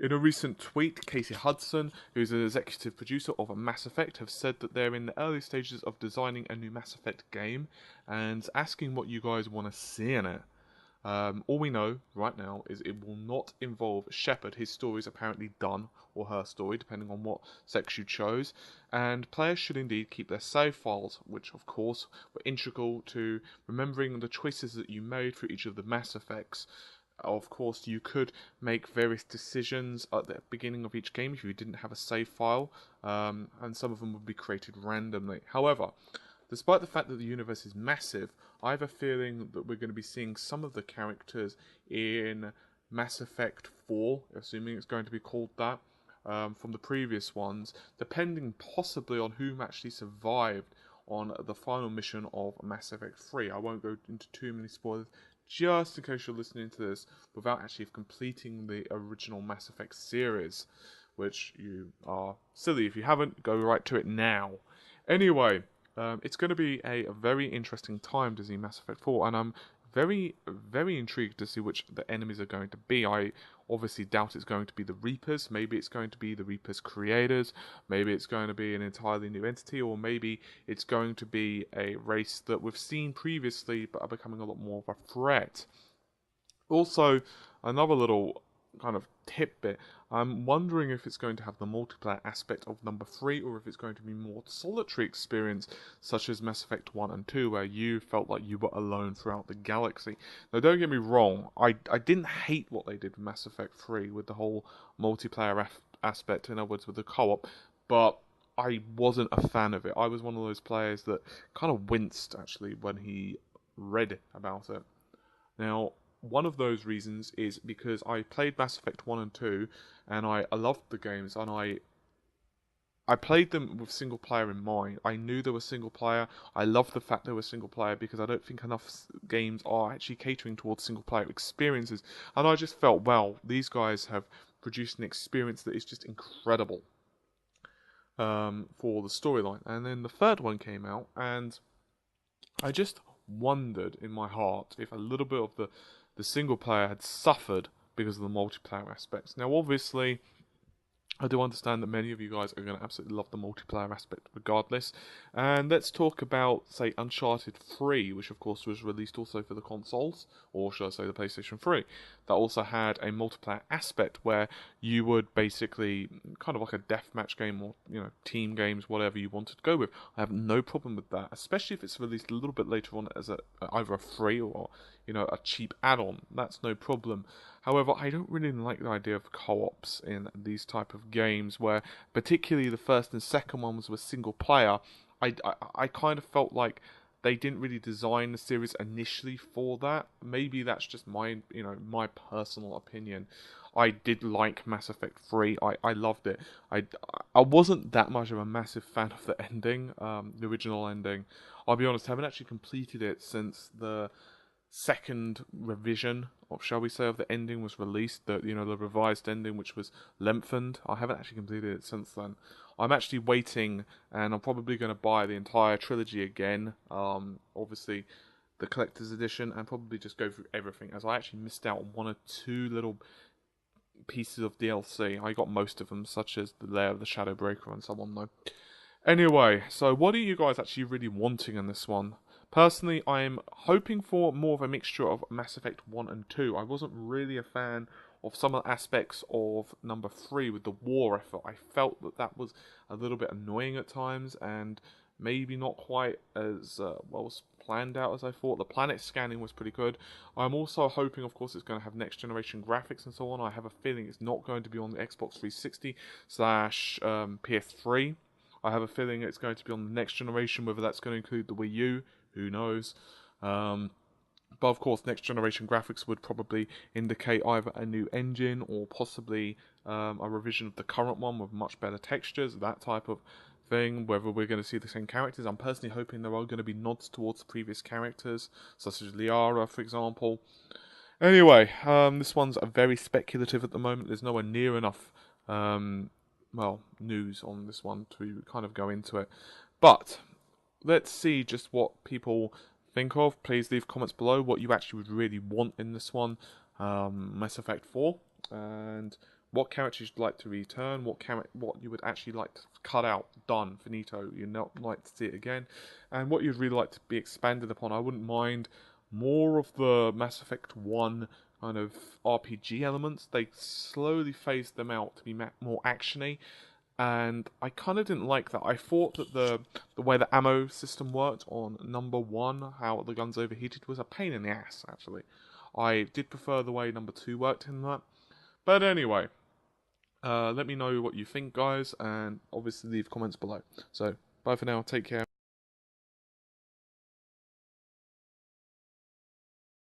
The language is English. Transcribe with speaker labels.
Speaker 1: In a recent tweet, Casey Hudson, who is an executive producer of Mass Effect, have said that they're in the early stages of designing a new Mass Effect game and asking what you guys want to see in it. All we know right now is it will not involve Shepard. His story is apparently done, or her story, depending on what sex you chose. And players should indeed keep their save files, which of course were integral to remembering the choices that you made for each of the Mass Effects. Of course, you could make various decisions at the beginning of each game if you didn't have a save file, and some of them would be created randomly. However, despite the fact that the universe is massive, I have a feeling that we're going to be seeing some of the characters in Mass Effect 4, assuming it's going to be called that, from the previous ones, depending possibly on whom actually survived on the final mission of Mass Effect 3. I won't go into too many spoilers, just in case you're listening to this without actually completing the original Mass Effect series, which you are silly if you haven't. Go right to it now. Anyway, it's going to be a very interesting time to see Mass Effect 4, and I'm very, very intrigued to see which the enemies are going to be. I obviously doubt it's going to be the Reapers. Maybe it's going to be the Reapers creators. Maybe it's going to be an entirely new entity, or maybe it's going to be a race that we've seen previously but are becoming a lot more of a threat. Also, another little kind of tidbit, I'm wondering if it's going to have the multiplayer aspect of number 3, or if it's going to be more solitary experience, such as Mass Effect 1 and 2, where you felt like you were alone throughout the galaxy. Now, don't get me wrong, I didn't hate what they did with Mass Effect 3, with the whole multiplayer aspect, in other words, with the co-op, but I wasn't a fan of it. I was one of those players that kind of winced, actually, when he read about it. Now, one of those reasons is because I played Mass Effect 1 and 2, and I loved the games, and I played them with single player in mind. I knew there was single player. I love the fact there was single player because I don't think enough games are actually catering towards single player experiences. And I just felt, well, these guys have produced an experience that is just incredible for the storyline. And then the third one came out, and I just wondered in my heart if a little bit of the single player had suffered because of the multiplayer aspects. Now, obviously, I do understand that many of you guys are going to absolutely love the multiplayer aspect regardless. And let's talk about, say, Uncharted 3, which of course was released also for the consoles, or should I say the PlayStation 3. That also had a multiplayer aspect where you would basically, kind of like a deathmatch game or, team games, whatever you wanted to go with. I have no problem with that, especially if it's released a little bit later on as either a free or, a cheap add-on. That's no problem. However, I don't really like the idea of co-ops in these type of games, where particularly the first and second ones were single player. I kind of felt like they didn't really design the series initially for that. Maybe that's just my my personal opinion. I did like Mass Effect 3. I loved it. I wasn't that much of a massive fan of the ending, the original ending. I'll be honest, I haven't actually completed it since the second revision, or shall we say, of the ending was released, the revised ending, which was lengthened. I haven't actually completed it since then. I'm actually waiting, and I'm probably going to buy the entire trilogy again, obviously the collector's edition, and probably just go through everything, as I actually missed out on one or two little pieces of DLC. I got most of them, such as the Lair of the Shadowbreaker and so on, though. Anyway, so what are you guys actually really wanting in this one? Personally, I'm hoping for more of a mixture of Mass Effect 1 and 2. I wasn't really a fan of some of the aspects of number 3 with the war effort. I felt that was a little bit annoying at times, and maybe not quite as well planned out as I thought. The planet scanning was pretty good. I'm also hoping, of course, it's going to have next generation graphics and so on. I have a feeling it's not going to be on the Xbox 360 slash PS3. I have a feeling it's going to be on the next generation, whether that's going to include the Wii U, who knows. But of course, next generation graphics would probably indicate either a new engine or possibly a revision of the current one with much better textures, that type of thing. Whether we're going to see the same characters, I'm personally hoping there are going to be nods towards the previous characters, such as Liara, for example. Anyway, this one's very speculative at the moment. There's nowhere near enough news on this one to kind of go into it. But let's see just what people think of. Please leave comments below what you actually would really want in this one, Mass Effect 4. and what characters you'd like to return, what you would actually like to cut out, done, finito, you'd not like to see it again, and what you'd really like to be expanded upon. I wouldn't mind more of the Mass Effect 1 kind of RPG elements. They slowly phased them out to be more actiony, and I kind of didn't like that. I thought that the way the ammo system worked on number 1, how the guns overheated, was a pain in the ass, actually. I did prefer the way number 2 worked in that. But anyway, let me know what you think, guys, and obviously leave comments below. So, bye for now, take care.